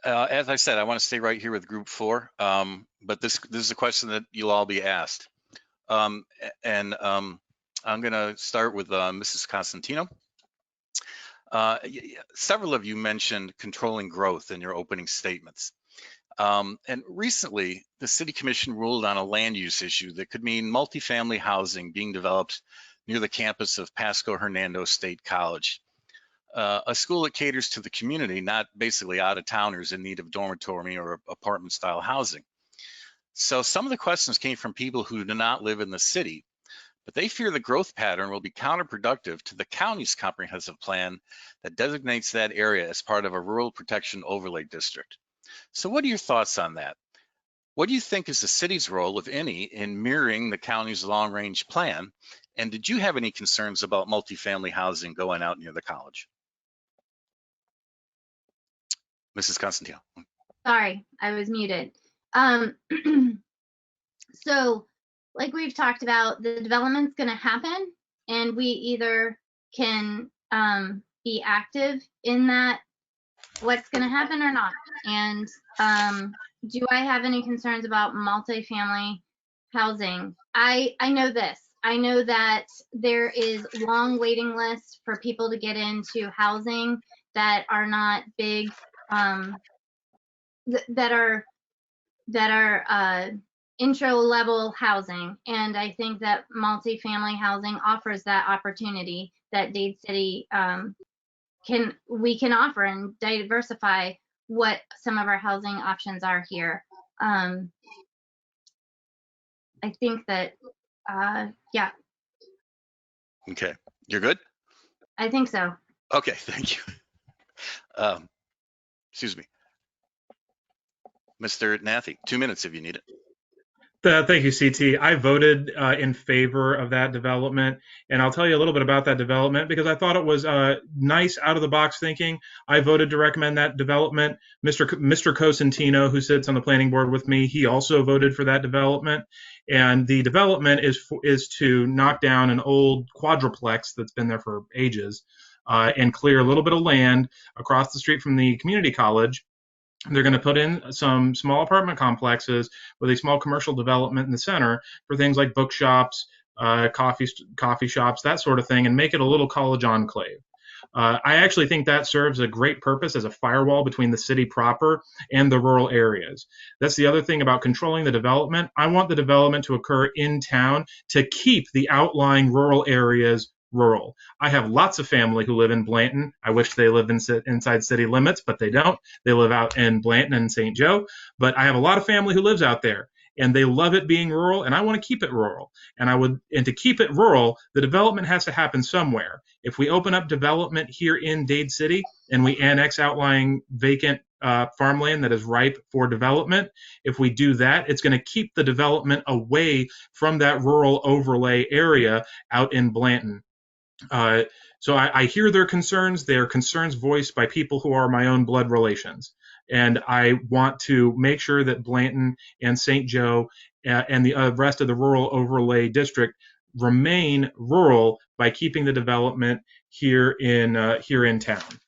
As I said, I want to stay right here with group 4, but this is a question that you'll all be asked. And I'm going to start with Mrs. Costantino. Several of you mentioned controlling growth in your opening statements. And recently, the City Commission ruled on a land use issue that could mean multifamily housing being developed near the campus of Pasco-Hernando State College, a school that caters to the community, not basically out-of-towners in need of dormitory or apartment-style housing. So some of the questions came from people who do not live in the city, but they fear the growth pattern will be counterproductive to the county's comprehensive plan that designates that area as part of a rural protection overlay district. So what are your thoughts on that? What do you think is the city's role, if any, in mirroring the county's long-range plan? And did you have any concerns about multifamily housing going out near the college? Mrs. Constantino. Sorry, I was muted. So, like we've talked about, the development's going to happen, and we either can be active in that, what's going to happen or not. And do I have any concerns about multifamily housing? I know this. I know that there is long waiting lists for people to get into housing that are not big, that are intro level housing, and I think that multifamily housing offers that opportunity that Dade City we can offer and diversify what some of our housing options are here. I think that yeah. Okay, you're good? I think so. Okay, thank you. Excuse me. Mr. Nathe, 2 minutes if you need it. Thank you, CT. I voted in favor of that development, and I'll tell you a little bit about that development because I thought it was nice out-of-the-box thinking. I voted to recommend that development. Mr. Cosentino, who sits on the planning board with me, he also voted for that development. And the development is to knock down an old quadruplex that's been there for ages and clear a little bit of land across the street from the community college. They're going to put in some small apartment complexes with a small commercial development in the center for things like bookshops, coffee shops, that sort of thing, and make it a little college enclave. I actually think that serves a great purpose as a firewall between the city proper and the rural areas. That's the other thing about controlling the development. I want the development to occur in town to keep the outlying rural areas rural. I have lots of family who live in Blanton. I wish they lived inside city limits, but they don't. They live out in Blanton and St. Joe. But I have a lot of family who lives out there, and they love it being rural, and I want to keep it rural. And to keep it rural, the development has to happen somewhere. If we open up development here in Dade City and we annex outlying vacant farmland that is ripe for development, if we do that, it's going to keep the development away from that rural overlay area out in Blanton. So I hear their concerns. They are concerns voiced by people who are my own blood relations. And I want to make sure that Blanton and St. Joe and the rest of the rural overlay district remain rural by keeping the development here in town.